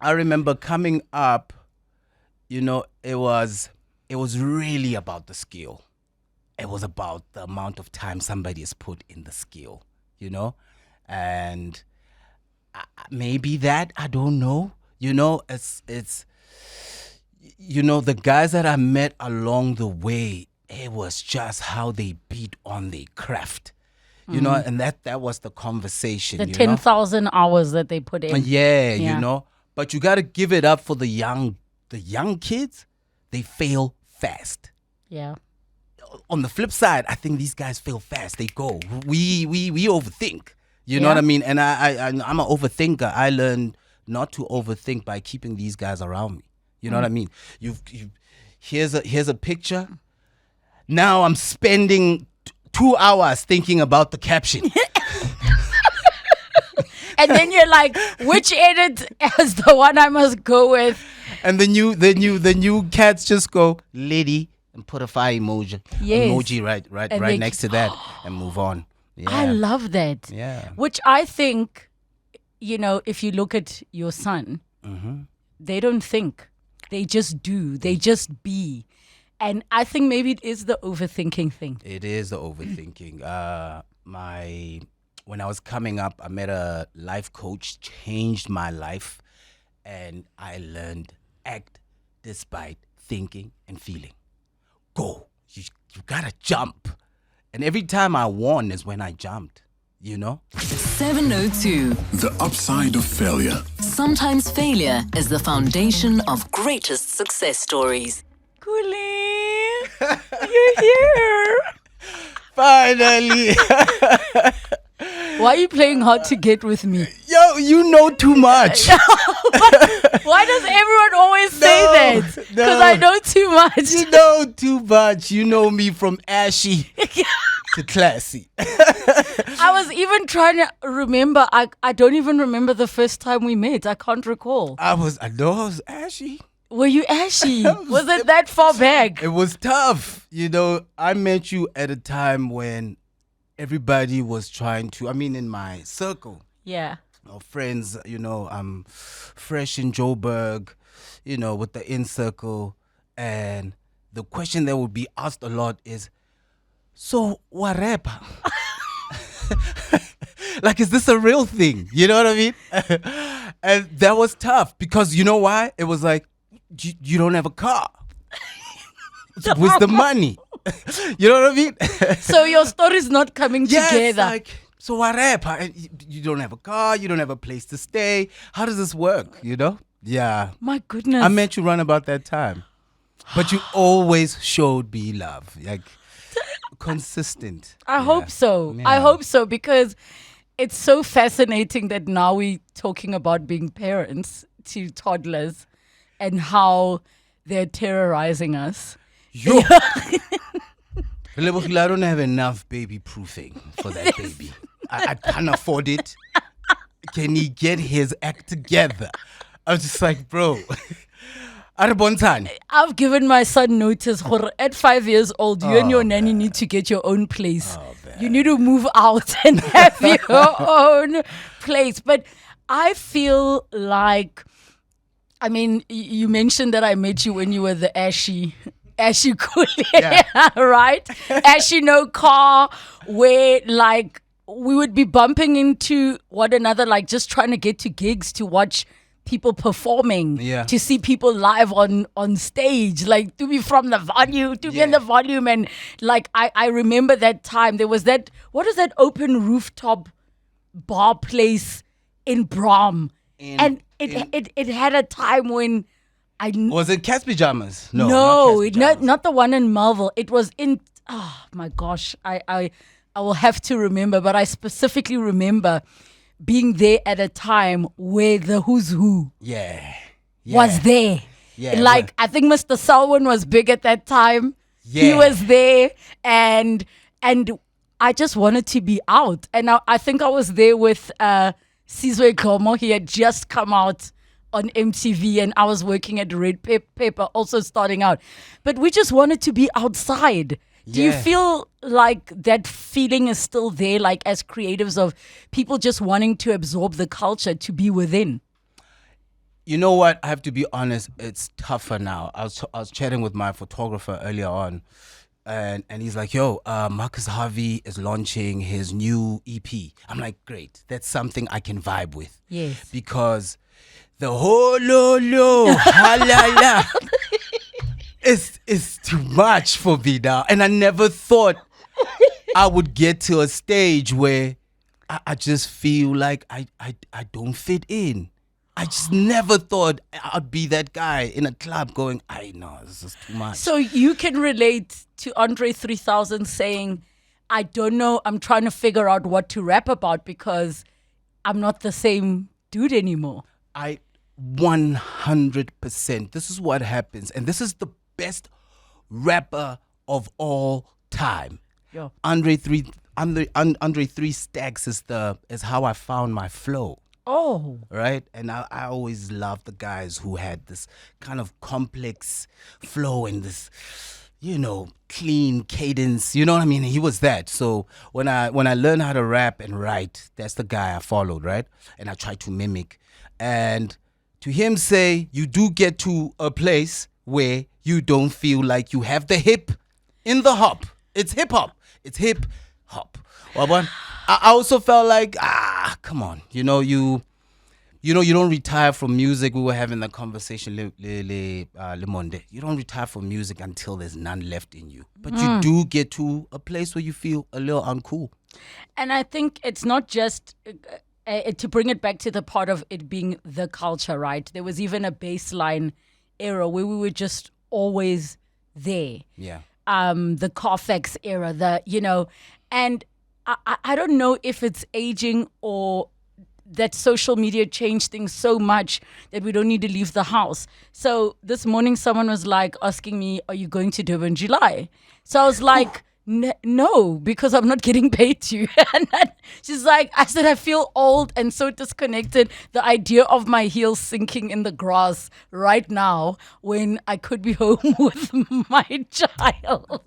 I remember coming up, it was really about the skill. It was about the amount of time somebody has put in the skill, and maybe that, I don't know. It's the guys that I met along the way. It was just how they beat on their craft, and that was the conversation. The 10,000 hours that they put in. Yeah. But you got to give it up for the young kids. They fail fast. Yeah. On the flip side, I think these guys fail fast. They go. We overthink. You know what I mean? And I'm an overthinker. I learned not to overthink by keeping these guys around me. You know what I mean? Here's a picture. Now I'm spending 2 hours thinking about the caption. And then you're like, which edit is the one I must go with? And the new cats just go, lady, and put a fire emoji. Yes. Emoji right next to that and move on. Yeah. I love that. Yeah. Which I think, if you look at your son, they don't think. They just do. They just be. And I think maybe it is the overthinking thing. It is the overthinking. When I was coming up, I met a life coach, changed my life, and I learned act despite thinking and feeling. Go. You gotta jump. And every time I won is when I jumped, 702. The upside of failure. Sometimes failure is the foundation of greatest success stories. Khuli, you're here. Finally. Why are you playing hard to get with me? Yo, you know too much. Why does everyone always say that? Because I know too much. You know too much. You know me from ashy to classy. I was even trying to remember. I don't even remember the first time we met. I can't recall. I know I was ashy. Were you ashy? Was it that far back? It was tough. I met you at a time when everybody was trying to, in my circle. Yeah. Friends, I'm fresh in Joburg, with the in circle. And the question that would be asked a lot is, so what rapper? Like, is this a real thing? You know what I mean? And that was tough because you know why? It was like, you don't have a car. Where's the money? You know what I mean? So your story's not coming together. Like, so what rapper? You don't have a car. You don't have a place to stay. How does this work? Yeah. My goodness. I met you run about that time. But you always showed me love. Like, consistent. I hope so. Yeah. I hope so because it's so fascinating that now we're talking about being parents to toddlers and how they're terrorizing us. Yo. Relebogile, I don't have enough baby proofing for that baby. I can't afford it. Can he get his act together? I was just like, bro. I've given my son notice. At 5 years old, you and your nanny need to get your own place. You need to move out and have your own place. But I feel like, you mentioned that I met you when you were the ashy Khuli, right? Ashy, no car, where like we would be bumping into one another, like just trying to get to gigs to watch people performing, to see people live on stage, like to be from the volume, to be in the volume. And like, I remember that time there was what is that open rooftop bar place in Brom? And it had a time when was it Cat's Pajamas? No, not the one in Melville. It was in, oh my gosh, I will have to remember, but I specifically remember being there at a time where the Who's Who was there. Yeah, like, I think Mr. Selwyn was big at that time. Yeah. He was there, and I just wanted to be out. And I think I was there with Sizwe Komo. He had just come out on MTV, and I was working at Red Pepper, also starting out. But we just wanted to be outside. Do you feel like that feeling is still there, like as creatives, of people just wanting to absorb the culture, to be within? You know what? I have to be honest. It's tougher now. I was chatting with my photographer earlier on, and he's like, "Yo, Marcus Harvey is launching his new EP." I'm like, "Great, that's something I can vibe with." Yes. Because the whole lo halala is too much for me now, and I never thought I would get to a stage where I just feel like I don't fit in. I just never thought I'd be that guy in a club going, I know, this is too much. So you can relate to Andre 3000 saying, I don't know, I'm trying to figure out what to rap about because I'm not the same dude anymore. I 100%. This is what happens. And this is the best rapper of all time. Yeah. Andre 3 Stacks is how I found my flow. Oh. Right? And I always loved the guys who had this kind of complex flow and this, clean cadence. You know what I mean? He was that. So when I learned how to rap and write, that's the guy I followed, right? And I tried to mimic. And to him say, you do get to a place where you don't feel like you have the hip in the hop. It's hip hop. It's hip hop. Well, I also felt like, come on, you don't retire from music. We were having that conversation, Le Monde. You don't retire from music until there's none left in you. But you do get to a place where you feel a little uncool. And I think it's not just to bring it back to the part of it being the culture, right? There was even a baseline era where we were just always there. Yeah. The Carfax era, and I don't know if it's aging or that social media changed things so much that we don't need to leave the house. So this morning someone was like asking me, are you going to Durban in July? So I was like, no, because I'm not getting paid to. And then she's like, I said, I feel old and so disconnected. The idea of my heels sinking in the grass right now when I could be home with my child.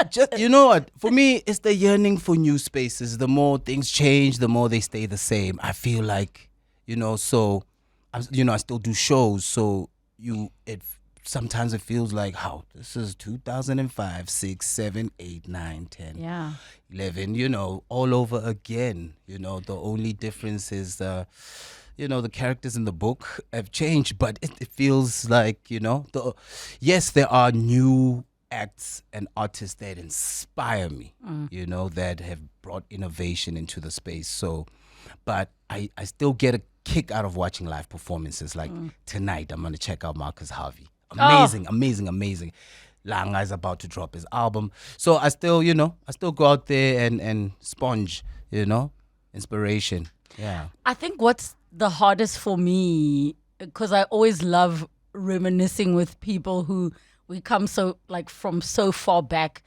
Just, you know what? For me, it's the yearning for new spaces. The more things change, the more they stay the same. I feel like, so, I still do shows. So sometimes it feels like, this is 2005, 6, 7, 8, 9, 10, Yeah. 11, all over again. The only difference is the characters in the book have changed, but it feels like, yes, there are new acts and artists that inspire me, that have brought innovation into the space. So, but I still get a kick out of watching live performances. Like tonight, I'm going to check out Marcus Harvey. Amazing. Langa is about to drop his album. So I still go out there and sponge, inspiration. Yeah. I think what's the hardest for me, because I always love reminiscing with people who we come from so far back,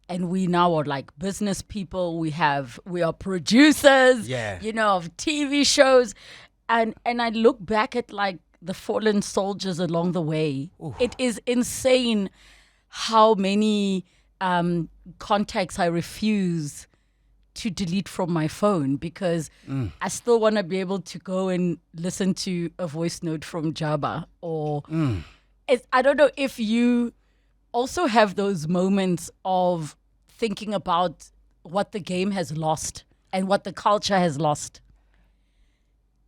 and we now are like business people. We are producers, of TV shows, and I look back at like the fallen soldiers along the way. Ooh. It is insane how many contacts I refuse to delete from my phone because I still want to be able to go and listen to a voice note from Jabba or. I don't know if you also have those moments of thinking about what the game has lost and what the culture has lost.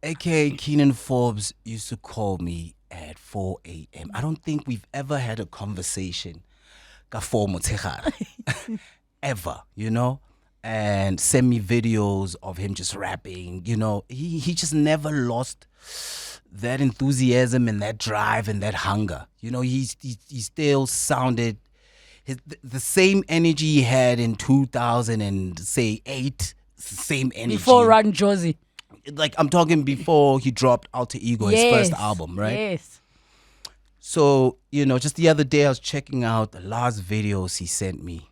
AKA Keenan Forbes used to call me at 4 a.m. I don't think we've ever had a conversation ever, and send me videos of him just rapping. He just never lost that enthusiasm and that drive and that hunger. He still sounded the same energy he had in 2008, same energy. Before Run Josie. Like, I'm talking before he dropped Alter Ego, his first album, right? Yes. So, just the other day I was checking out the last videos he sent me,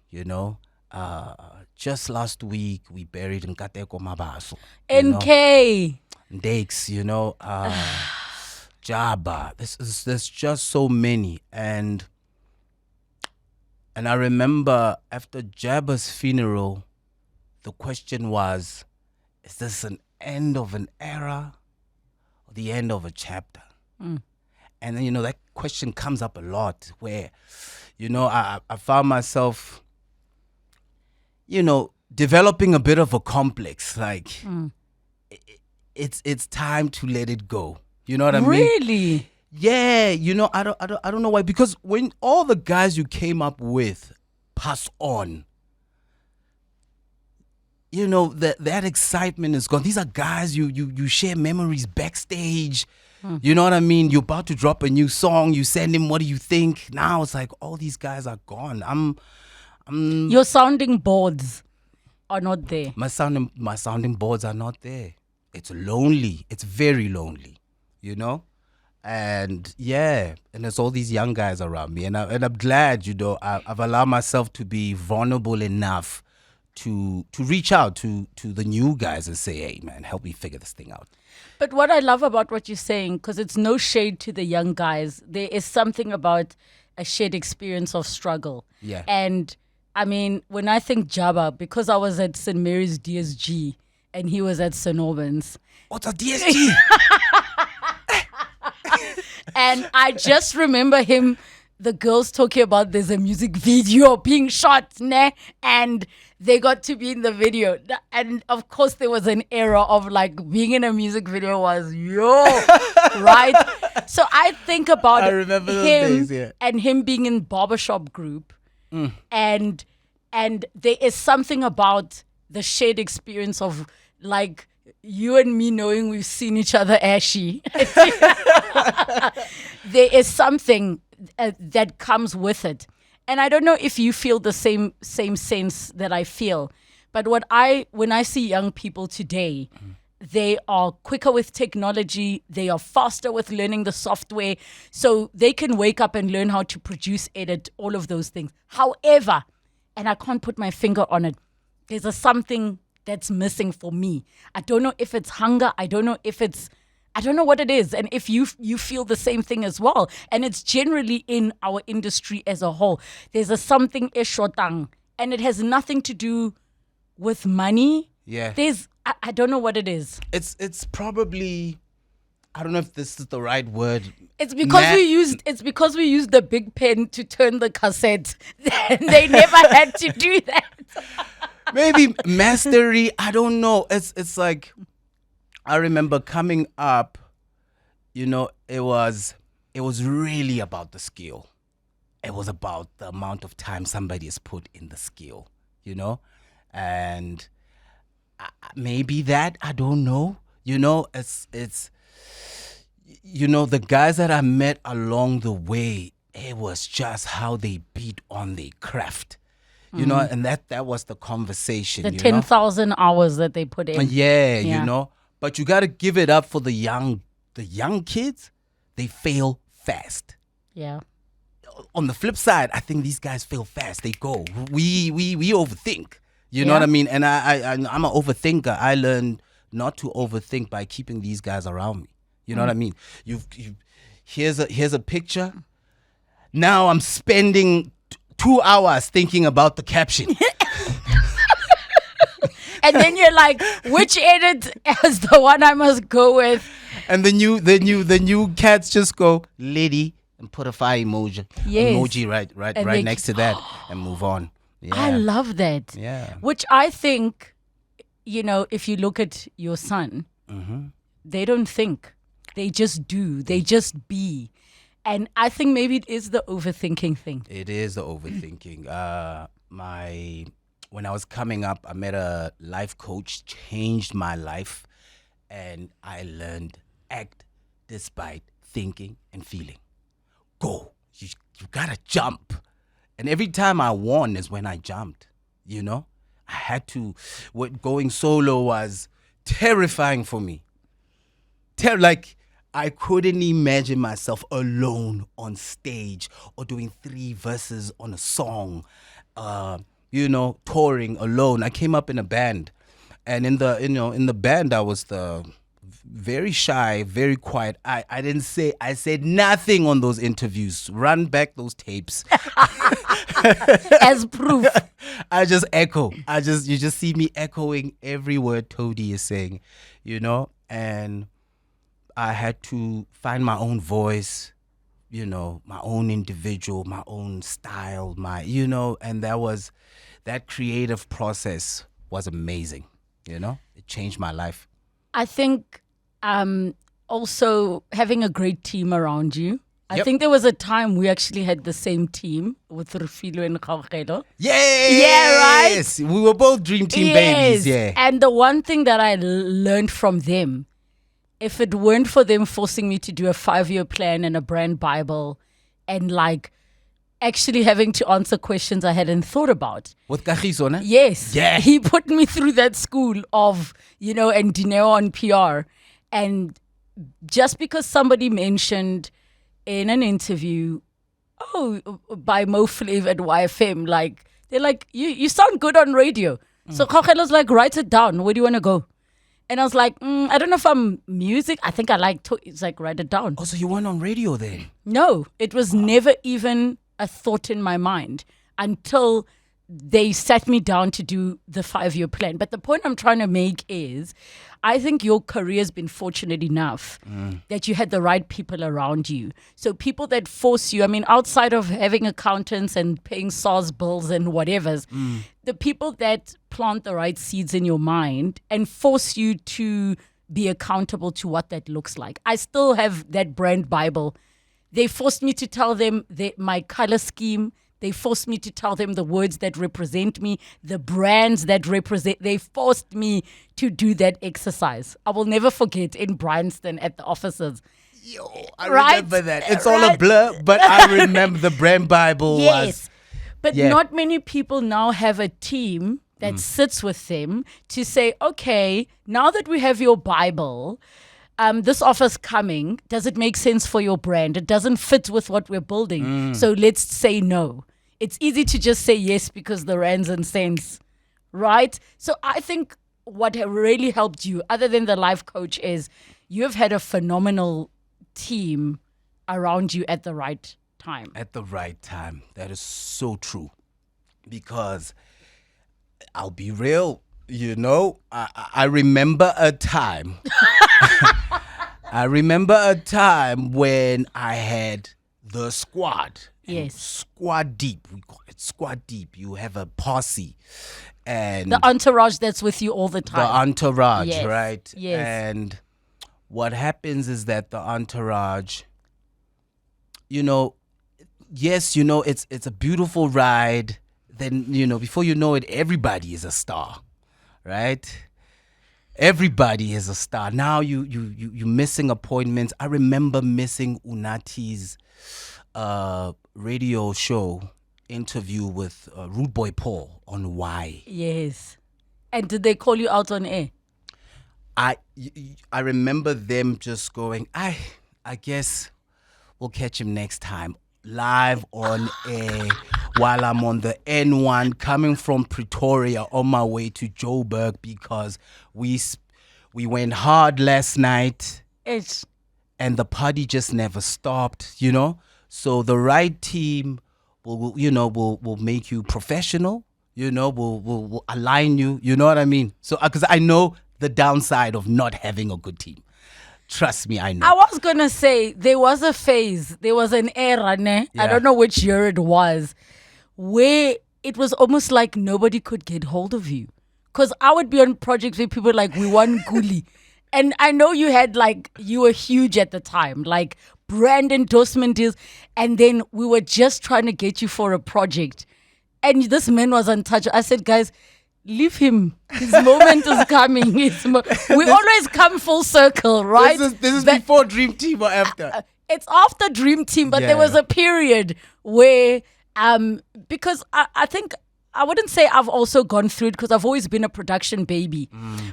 just last week we buried Nkateko Mabaso. NK. Dakes, Jabba. There's just so many. And I remember after Jabba's funeral, the question was, is this an end of an era the end of a chapter. And then, that question comes up a lot where, I found myself, developing a bit of a complex. Like, it's time to let it go. You know what I mean? Really? Yeah, I don't know why. Because when all the guys you came up with pass on, that excitement is gone. These are guys you share memories backstage. You know what I mean? You're about to drop a new song. You send him, what do you think? Now it's like all these guys are gone. Your sounding boards are not there. My sounding boards are not there. It's lonely. It's very lonely, And yeah, and there's all these young guys around me, and I'm glad, I've allowed myself to be vulnerable enough to reach out to the new guys and say, hey man, help me figure this thing out. But what I love about what you're saying, because it's no shade to the young guys, there is something about a shared experience of struggle. Yeah. And I mean, when I think Jabba, because I was at St. Mary's DSG and he was at St. Albans. What's a DSG? And I just remember the girls talking about there's a music video being shot, and they got to be in the video. And of course, there was an era of like being in a music video was right? So I think about I remember those him days, yeah. and him being in barbershop group. And there is something about the shared experience of like you and me knowing we've seen each other ashy. There is something that comes with it. And I don't know if you feel the same sense that I feel. But when I see young people today, they are quicker with technology. They are faster with learning the software. So they can wake up and learn how to produce, edit, all of those things. However, and I can't put my finger on it, there's something that's missing for me. I don't know if it's hunger. I don't know what it is. And if you feel the same thing as well. And it's generally in our industry as a whole. There's something eshotang. And it has nothing to do with money. Yeah. I don't know what it is. It's probably, I don't know if this is the right word. It's because we used the big pen to turn the cassette. They never had to do that. Maybe mastery. I don't know. It's like, I remember coming up, it was really about the skill. It was about the amount of time somebody has put in the skill, and maybe that, I don't know. It's the guys that I met along the way, it was just how they beat on their craft. And that was the conversation. The 10,000 hours that they put in. Yeah. But you got to give it up for the young kids. They fail fast. Yeah. On the flip side, I think these guys fail fast. They go. We overthink. You know what I mean? And I'm an overthinker. I learned not to overthink by keeping these guys around me. You know what I mean? Here's a picture. Now I'm spending 2 hours thinking about the caption. And then you're like, which edit is the one I must go with? And the new cats just go, lady, and put a fire emoji. Yes. Emoji right next to that and move on. Yeah. I love that. Yeah. Which I think, if you look at your son, they don't think. They just do. They just be. And I think maybe it is the overthinking thing. It is the overthinking. When I was coming up, I met a life coach, changed my life, and I learned act despite thinking and feeling. Go. You gotta jump. And every time I won is when I jumped, I had to. Going solo was terrifying for me. I couldn't imagine myself alone on stage or doing 3 verses on a song, touring alone. I came up in a band, and in the band I was the very shy, very quiet. I said nothing on those interviews. Run back those tapes. As proof. I just echo. You just see me echoing every word Toadie is saying, and I had to find my own voice, my own individual, my own style, and that creative process was amazing. It changed my life. I think also having a great team around you. I Yep. think there was a time we actually had the same team with Rufilo and Kgaugelo. Yes! Yeah, right? We were both dream team babies, yeah. And the one thing that I learned from them, if it weren't for them forcing me to do a 5-year plan and a brand Bible and like actually having to answer questions I hadn't thought about. With Kagiso, ne? Yes. Yeah. He put me through that school of, and Dineo on PR. And just because somebody mentioned in an interview, by Mo Flav at YFM, like, they're like, you sound good on radio. So Kgagelo's like, write it down. Where do you want to go? And I was like, I don't know if I'm music. I think I like to. It's like, write it down. Oh, so you weren't on radio then? No, it was never even a thought in my mind until they sat me down to do the 5-year plan. But the point I'm trying to make is, I think your career's been fortunate enough that you had the right people around you. So people that force you, I mean, outside of having accountants and paying SARS bills and whatever's, the people that plant the right seeds in your mind and force you to be accountable to what that looks like. I still have that brand Bible. They forced me to tell them my color scheme. They forced me to tell them the words that represent me, the brands that represent. They forced me to do that exercise. I will never forget in Bryanston at the offices. Yo, I Right? remember that. It's all a Right? blur, but I remember the brand Bible was. But Yeah. not many people now have a team that sits with them to say, okay, now that we have your Bible, this offer's coming. Does it make sense for your brand? It doesn't fit with what we're building. So let's say no. It's easy to just say yes because the rands and cents, right? So I think what really helped you, other than the life coach, is you have had a phenomenal team around you at the right time. At the right time. That is so true. Because I'll be real, I remember a time. I remember a time when I had the squad. And Yes. Squad deep. We call it squad deep. You have a posse. And The entourage that's with you all the the time. entourage, Yes, right? yes. And what happens is that the entourage, yes, it's a beautiful ride. Then, before you know it, everybody is a star, right? Everybody is a star. Now you're missing appointments. I remember missing Unati's radio show interview with Rude Boy Paul on Why. Yes. And did they call you out on air? I remember them just going, I guess we'll catch him next time. Live on air while I'm on the N1 coming from Pretoria on my way to Joburg because we went hard last night It's and the party just never stopped, So the right team will make you professional, will align you, you know what I mean? So because I know the downside of not having a good team. Trust me, I know. I was going to say, there was a phase, there was an era, ne? I Yeah. don't know which year it was, where it was almost like nobody could get hold of you. Because I would be on projects where people were like, we want Khuli. And I know you were huge at the time, like brand endorsement deals. And then we were just trying to get you for a project. And this man was untouchable. I said, guys, leave him. His moment is coming. We always come full circle, right? This is But- before Dream Team or after? it's after Dream Team, but there was Yeah. a period where, because I think, I wouldn't say I've also gone through it because I've always been a production baby,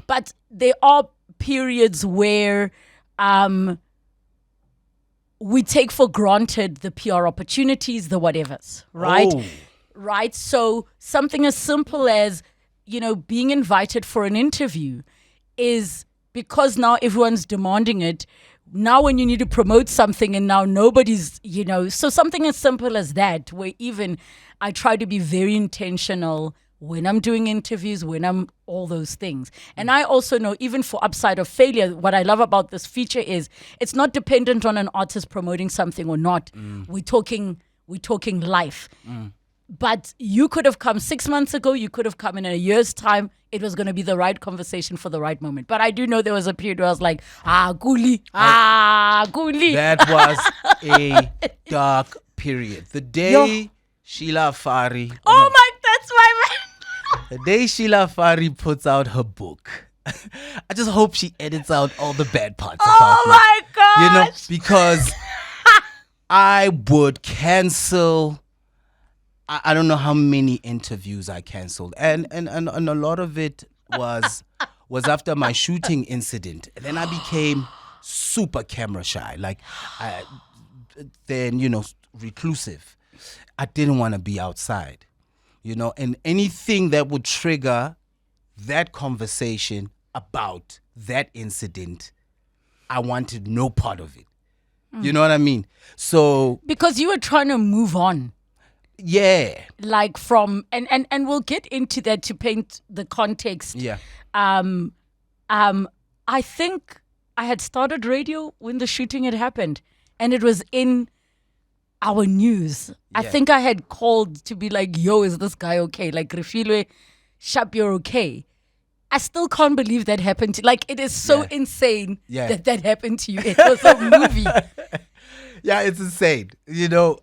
but there are periods where we take for granted the PR opportunities, the whatevers, right? Oh. Right? So something as simple as, being invited for an interview is because now everyone's demanding it. Now when you need to promote something and now nobody's, so something as simple as that, where even I try to be very intentional when I'm doing interviews, when I'm all those things. And I also know, even for Upside of Failure, what I love about this feature is it's not dependent on an artist promoting something or not. We're talking life. But you could have come 6 months ago, you could have come in a year's time. It was going to be the right conversation for the right moment. But I do know there was a period where I was like, Khuli. That was a dark period. The day Sheila Fari. Oh my, that's my man. The day Sheila Fari puts out her book. I just hope she edits out all the bad parts about Oh me. my gosh. You know, because I would cancel. I don't know how many interviews I canceled, and a lot of it was after my shooting incident. And then I became super camera shy, reclusive. I didn't want to be outside, and anything that would trigger that conversation about that incident, I wanted no part of it. You know what I mean? So Because you were trying to move on. yeah, Like from and we'll get into that to paint the context. yeah. I think I had started radio when the shooting had happened, and it was in our news. I Yeah. think I had called to be like, yo, is this guy okay? Like, Refilwe, Shap, you're okay. I still can't believe that happened to, like, it is so Yeah. insane Yeah. that happened to you. It was a movie. Yeah, it's insane,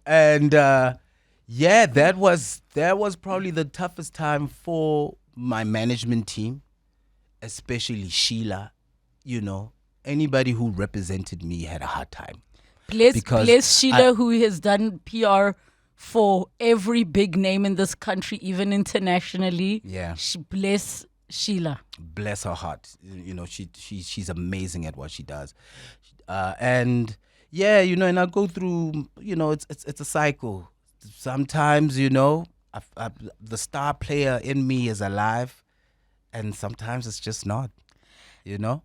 and that was probably the toughest time for my management team, especially Sheila. Anybody who represented me had a hard time. Because Bless Sheila, who has done PR for every big name in this country, even internationally. Yeah. Bless Sheila. Bless her heart. She's amazing at what she does, and and I go through. It's a cycle. Sometimes the star player in me is alive, and sometimes it's just not.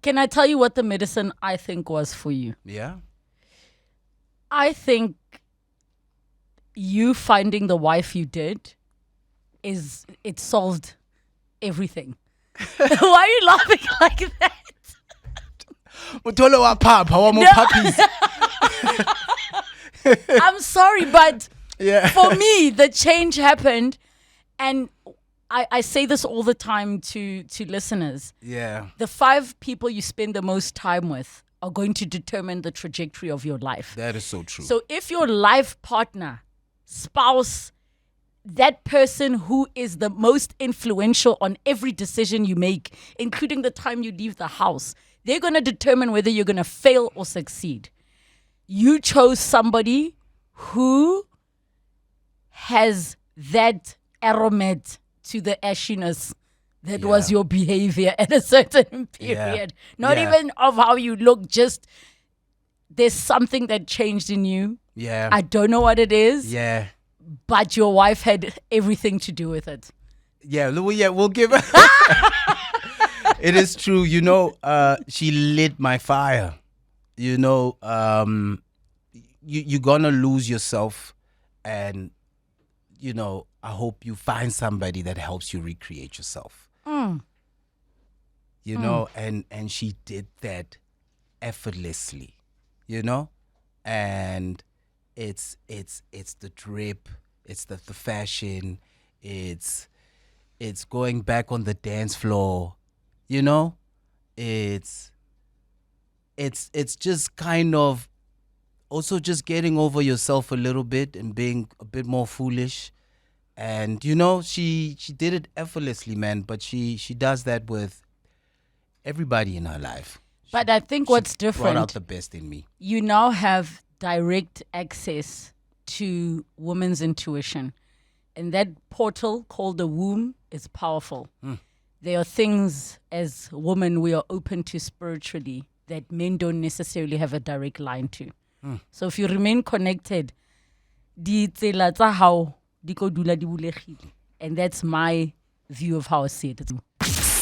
Can I tell you what the medicine I think was for you? Yeah. I think you finding the wife you did it solved everything. Why are you laughing like that? Mutolo wa papa, wa mo puppies. I'm sorry, but Yeah. for me, the change happened, and I say this all the time to listeners. Yeah. The 5 people you spend the most time with are going to determine the trajectory of your life. That is so true. So if your life partner, spouse, that person who is the most influential on every decision you make, including the time you leave the house, they're going to determine whether you're going to fail or succeed. You chose somebody who has that aromat to the ashiness that was your behavior at a certain period. Not Yeah. even of how you look, just there's something that changed in you. Yeah. I don't know what it is, Yeah. but your wife had everything to do with it. Yeah, we'll give her. It is true, she lit my fire. You're gonna lose yourself, and I hope you find somebody that helps you recreate yourself. And she did that effortlessly, and it's the drip, it's the fashion, it's going back on the dance floor, it's just kind of also just getting over yourself a little bit and being a bit more foolish. And she did it effortlessly, man, but she does that with everybody in her life. But I think what's Brought different, out the best in me. you now have direct access to women's intuition. And that portal called the womb is powerful. There are things as women we are open to spiritually that men don't necessarily have a direct line to. So if you remain connected, di tsela tsa hao di tlo dula di bulegile. And that's my view of how I see it.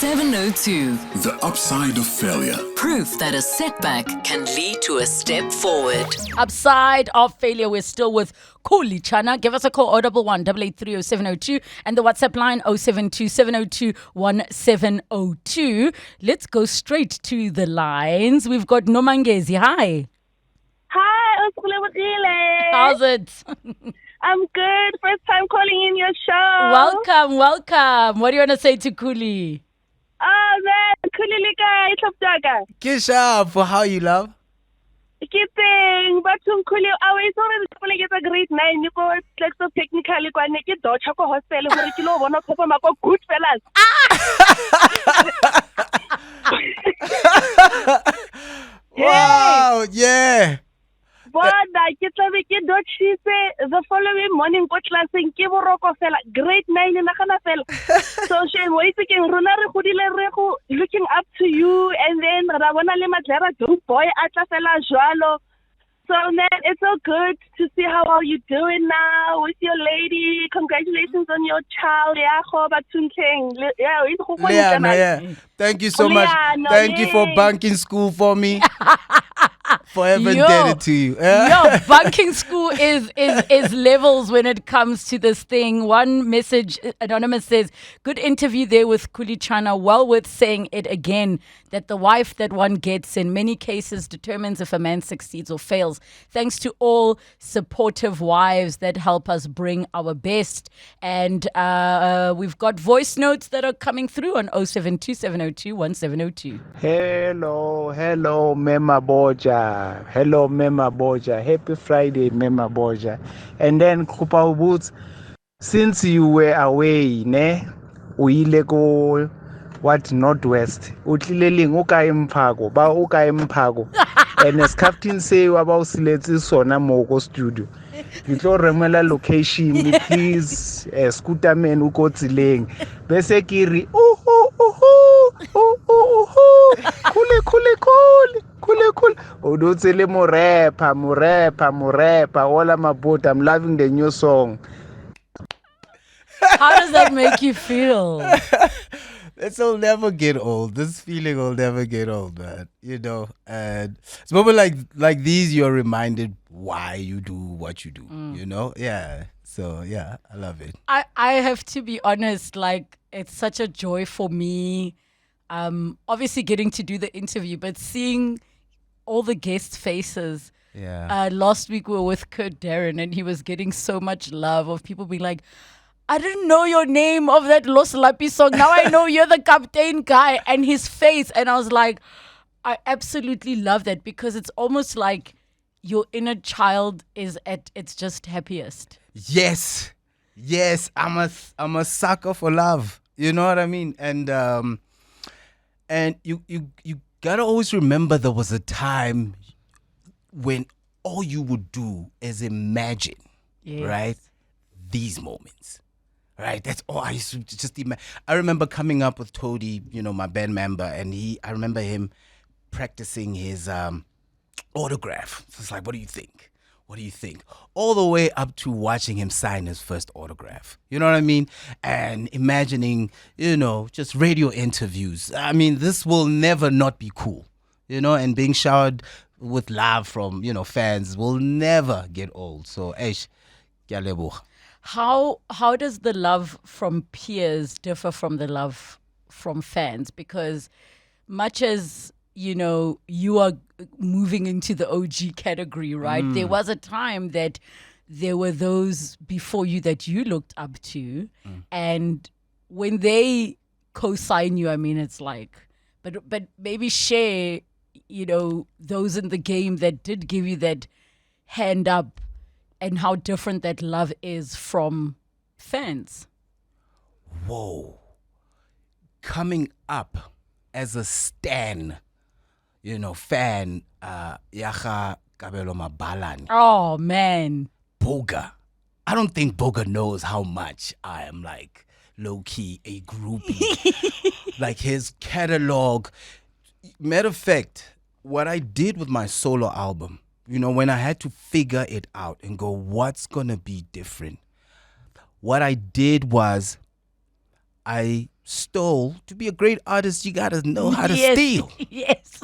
702. The upside of failure. Proof that a setback can lead to a step forward. Upside of failure. We're still with Khuli Chana. Give us a call 011-883-0702 and the WhatsApp line 072-702-1702. Let's go straight to the lines. We've got Nomangezi. Hi. Hi, Relebogile. How's it? I'm good. First time calling in your show. Welcome. What do you want to say to Khuli? Oh man, Khuli Lika, it's up daga. Kisha, for how you love? Keeping, but Khuli, I always always get a grade 9. You go like so technically, go and get Dutch Hako hostel. For kilo, one of them are good fellas. Wow, yeah. But I get Dutch. She say the following morning, go class in Kiboroko fella, grade 9 in Nakana fella. So she waiting, Runari Hudile Reku, looking up to you, and then Ravana Limatlera, do boy Atla fella Joalo. So man, it's so good to see how are you doing now with your lady. Congratulations on your child. Leanna, yeah. Thank you so much. Leanna, Thank you for yay. banking school for me. Forever Yo. indebted to you. Yeah. Yo, banking school is levels when it comes to this thing. One message, Anonymous says, good interview there with Khuli Chana. Well worth saying it again, that the wife that one gets in many cases determines if a man succeeds or fails. Thanks to all supportive wives that help us bring our best. And we've got voice notes that are coming through on 072-702-1702. Hello, Mema Boja. Hello, Mema Boja. Happy Friday, Mema Boja. And then, Kupa Boots, since you were away, uile go what Northwest, utlileling uka impago, ba uka impago. And as Captain say about Sileti Sona Mogo studio. You told Remela location, please, scooter men who go to Ling. Besekiri, cool. Odotele mo rapper, all I'm about. I'm loving the new song. How does that make you feel? This will never get old. This feeling will never get old, man. You know, and it's moments like these you're reminded why you do what you do. You know, yeah. So yeah, I love it. I have to be honest. Like, it's such a joy for me. Obviously getting to do the interview, but seeing all the guest faces. Yeah. Last week we were with Kurt Darren, and he was getting so much love of people being like, I didn't know your name of that Los Lapi song. Now I know you're the captain guy, and his face. And I was like, I absolutely love that, because it's almost like your inner child is at its just happiest. Yes. I'm a sucker for love. You know what I mean? And you gotta always remember there was a time when all you would do is imagine, right? These moments. Right, that's all I used to just imagine. I remember coming up with Toady, you know, my band member, and I remember him practicing his autograph. So it's like, what do you think? All the way up to watching him sign his first autograph. You know what I mean? And imagining, you know, just radio interviews. I mean, this will never not be cool, you know, and being showered with love from, you know, fans will never get old. So, eish, kyaleboha. How does the love from peers differ from the love from fans? Because much as, you know, you are moving into the OG category, right? There was a time that there were those before you that you looked up to. And when they co-sign you, I mean, it's like, but maybe share, you know, those in the game that did give you that hand up, and how different that love is from fans. Whoa. Coming up as a stan, you know, fan, Yaha Kabelo Mabalani. Oh, man. Boga. I don't think Boga knows how much I am like low-key a groupie. Like his catalog. Matter of fact, what I did with my solo album, you know, when I had to figure it out and go, what's going to be different? What I did was I stole. To be a great artist, you gotta know how to Yes. steal. Yes.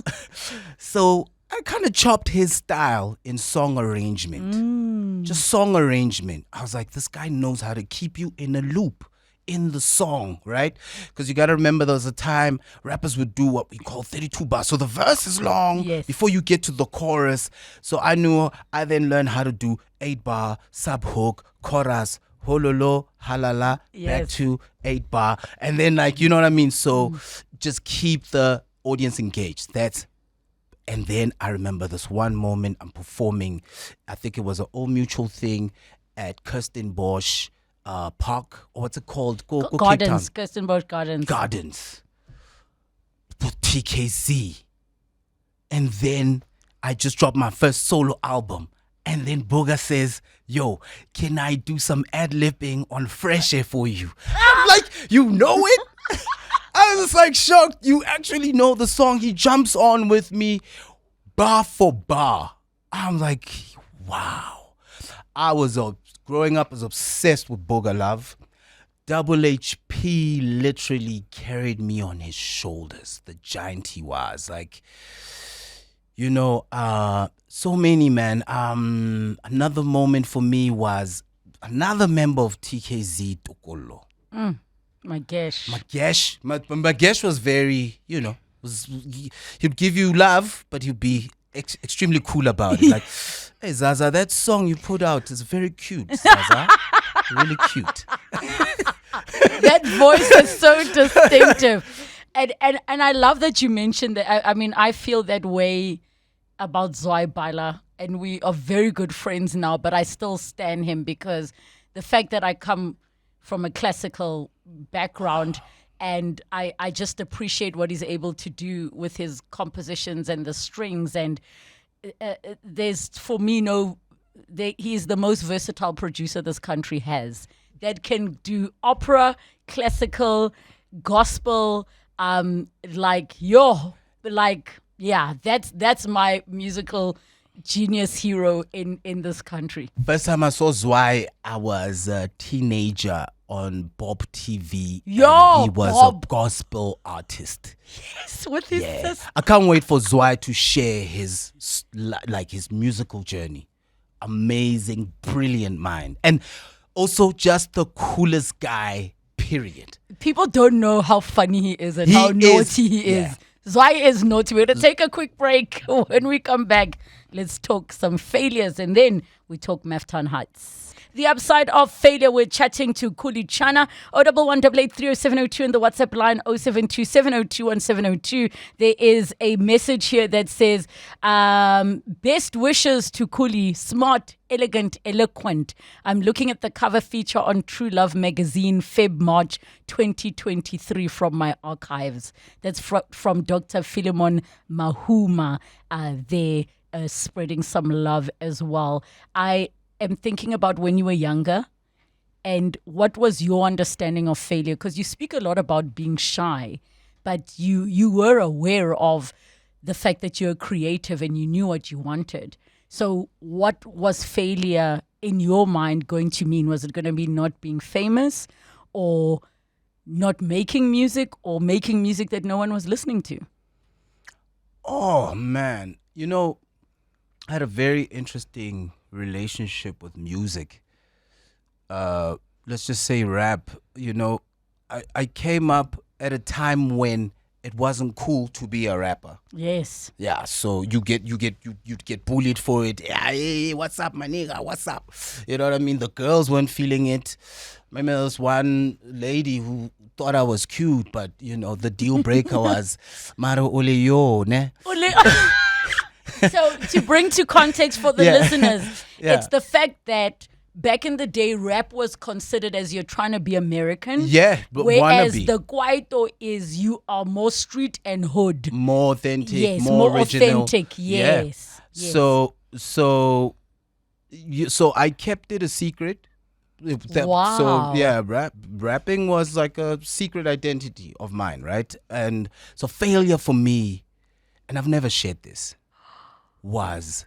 So I kind of chopped his style in song arrangement. Just song arrangement. I was like, this guy knows how to keep you in a loop in the song, right? Because you got to remember there was a time rappers would do what we call 32 bars. So the verse is long Yes. before you get to the chorus. So I then learned how to do 8-bar, sub hook, chorus, hololo, halala, back Yes. to 8-bar. And then you know what I mean? So just keep the audience engaged. And then I remember this one moment I'm performing. I think it was an Old Mutual thing at Kirstenbosch Park, or what's it called? Go Cape Town. Gardens, Kirstenbosch Gardens. Gardens with TKZ. And then I just dropped my first solo album. And then Boga says, yo, can I do some ad-libbing on Fresh Air for you? I'm like, you know it? I was just shocked. You actually know the song. He jumps on with me bar for bar. I'm like, wow. I was growing up, I was obsessed with Boga Love. Double HP literally carried me on his shoulders, the giant he was. So many, man. Another moment for me was another member of TKZ, Tokolo. Magesh was very, he'd give you love, but he'd be extremely cool about it. Like, hey, Zaza, that song you put out is very cute, Zaza. Really cute. That voice is so distinctive. And I love that you mentioned that. I mean, I feel that way about Zwei Baila, and we are very good friends now, but I still stan him because the fact that I come from a classical background and I just appreciate what he's able to do with his compositions and the strings. And there's, for me, he is the most versatile producer this country has that can do opera, classical, gospel, that's my musical genius hero in this country. First time I saw Zwei, I was a teenager on Bob TV. Yo, and he was Bob. a gospel artist. Yes, with his sister. I can't wait for Zwei to share his musical journey. Amazing, brilliant mind. And also just the coolest guy, period. People don't know how funny he is and He how is, naughty he is. yeah. Zwei is naughty. We're going to take a quick break. When we come back, let's talk some failures and then we talk Maftown Heights. The upside of failure, we're chatting to Khuli Chana, 011-883-0702 and the WhatsApp line 072-702-1702. There is a message here that says, best wishes to Khuli, smart, elegant, eloquent. I'm looking at the cover feature on True Love magazine, Feb-March 2023 from my archives. That's from Dr. Philemon Mahuma there, spreading some love as well. I am thinking about when you were younger and what was your understanding of failure? Because you speak a lot about being shy, but you were aware of the fact that you're creative and you knew what you wanted. So what was failure in your mind going to mean? Was it going to be not being famous or not making music or making music that no one was listening to? Oh, man. I had a very interesting relationship with music. Let's just say rap. I came up at a time when it wasn't cool to be a rapper. Yes. Yeah, so you'd get bullied for it. Yeah, hey, what's up, my nigga? What's up? You know what I mean? The girls weren't feeling it. Remember there was one lady who thought I was cute, but the deal breaker was Maro Ole yo, ne? So to bring to context for the listeners, it's the fact that back in the day, rap was considered as you're trying to be American. Yeah, but whereas wannabe. the Kwaito is you are more street and hood. More authentic, Yes, more original. authentic. Yes. Yeah. Yes. So I kept it a secret. Wow. So yeah, rapping was like a secret identity of mine, right? And so failure for me, and I've never shared this, was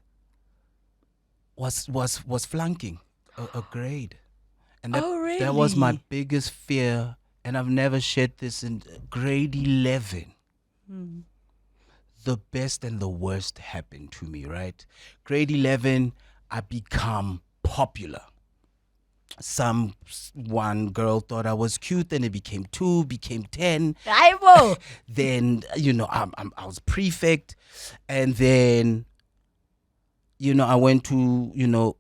flunking a grade. And Oh, really? that was my biggest fear and I've never shared this in grade 11. The best and the worst happened to me, right? Grade 11, I become popular. One girl thought I was cute, then it became 2, became 10. Aibo. Then, I was prefect. And then, I went to,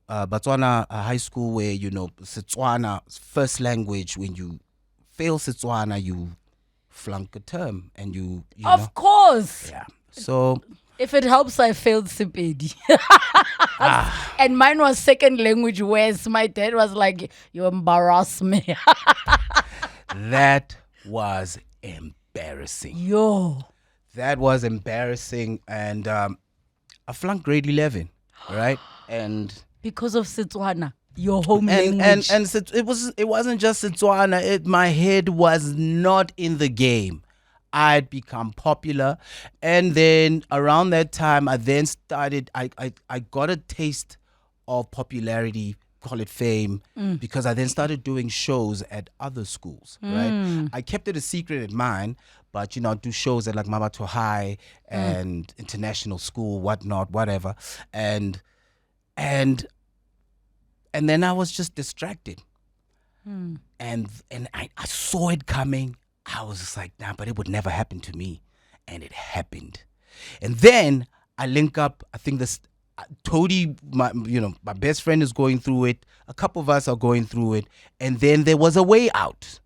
Botswana high school where, Setswana, first language, when you fail Setswana, you flunk a term and you know. Of course. Yeah. So If it helps, I failed Sepedi. And mine was second language, whereas my dad was like, you embarrass me. that was embarrassing. Yo. That was embarrassing. And I flunked grade 11, right? And Because of Setswana, your home and language. it wasn't just Setswana. My head was not in the game. I'd become popular, and then around that time, I then started. I got a taste of popularity, call it fame, because I then started doing shows at other schools. Right, I kept it a secret at mine, but I'd do shows at like Maftown Heights and international school, whatnot, whatever, and then I was just distracted, and I saw it coming. I was just like, nah, but it would never happen to me. And it happened. And then I link up, I think this Toady, my best friend is going through it. A couple of us are going through it. And then there was a way out.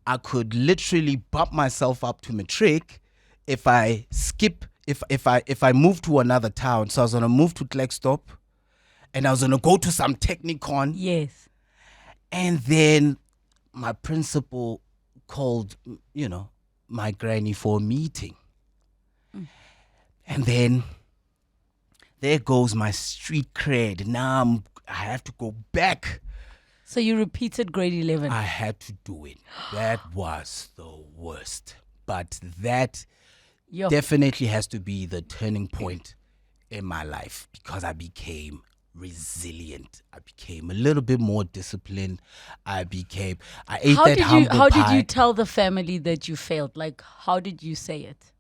I could literally bump myself up to matric if I move to another town. So I was going to move to Klerksdorp and I was going to go to some technicon. Yes. And then my principal called, my granny for a meeting. And then there goes my street cred. Now I have to go back. So you repeated grade 11. I had to do it. That was the worst. But that Yo. definitely has to be the turning point in my life because I became resilient. I became a little bit more disciplined. I ate that humble pie. How did you tell the family that you failed? Like, how did you say it?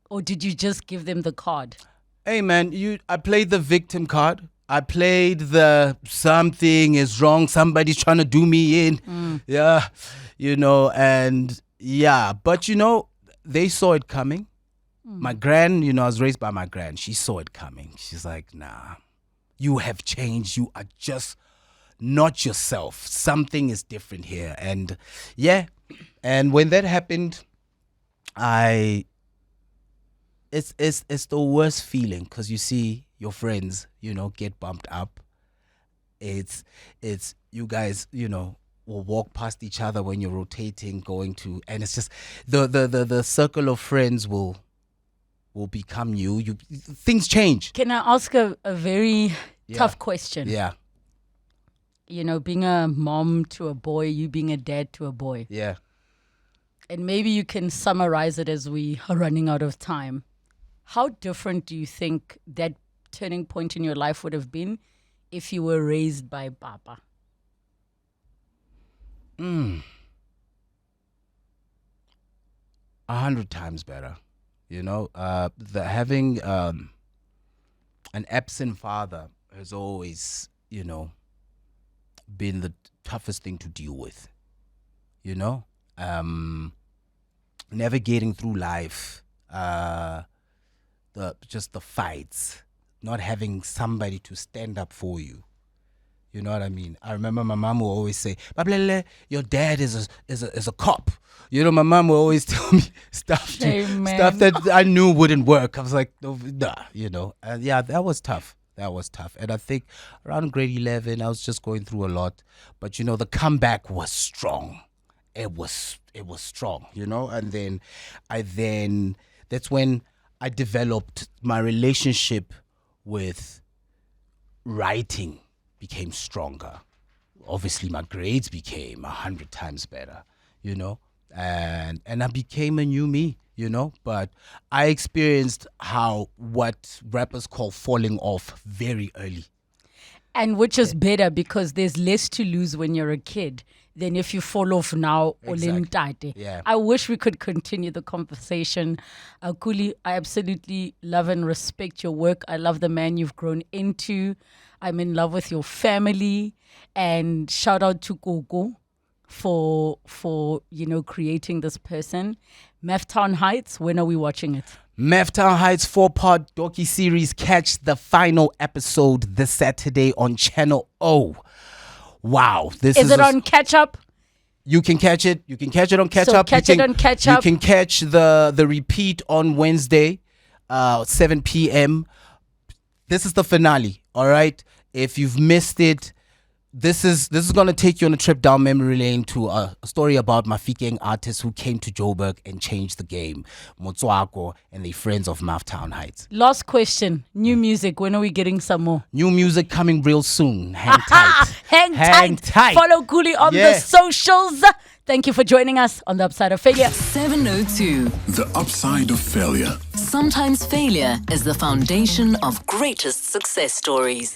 Or did you just give them the card? Hey man, I played the victim card. I played the something is wrong, somebody's trying to do me in. Yeah. And yeah, but they saw it coming. My gran, I was raised by my gran. She saw it coming. She's like, nah. You have changed. You are just not yourself. Something is different here. And yeah. And when that happened, it's the worst feeling because you see your friends, get bumped up. It's you guys, will walk past each other when you're rotating, and it's just the circle of friends will become you. Things change. Can I ask a very tough question? Yeah. Being a mom to a boy, you being a dad to a boy. Yeah. And maybe you can summarize it as we are running out of time. How different do you think that turning point in your life would have been if you were raised by Papa? 100 times better. Having an absent father has always, been the toughest thing to deal with. Navigating through life, the fights, not having somebody to stand up for you. You know what I mean? I remember my mom will always say, "Bablele, your dad is a cop." My mom will always tell me stuff that I knew wouldn't work. I was like, "No, nah," And yeah, that was tough. And I think around grade 11, I was just going through a lot. But the comeback was strong. It was strong. And then that's when I developed my relationship with writing. Became stronger. Obviously, my grades became 100 times better, and I became a new me, But I experienced what rappers call falling off very early. And which is better because there's less to lose when you're a kid than if you fall off now or Exactly. Yeah. I wish we could continue the conversation. Khuli, I absolutely love and respect your work. I love the man you've grown into. I'm in love with your family. And shout out to Gogo for creating this person. Maftown Heights, when are we watching it? Maftown Heights 4-part docu-series. Catch the final episode this Saturday on Channel O. Wow. This is it on Catch Up? You can catch it. You can catch it on Catch So Up. catch it on Catch Up. You can catch the repeat on Wednesday, 7 p.m. This is the finale, all right? If you've missed it, this is going to take you on a trip down memory lane to a story about Mafikeng artists who came to Joburg and changed the game. Motswako and the friends of Maftown Heights. Last question. New music. When are we getting some more? New music coming real soon. Hang tight. Hang tight. Follow Khuli on the socials. Thank you for joining us on The Upside of Failure. 702. The Upside of Failure. Sometimes failure is the foundation of greatest success stories.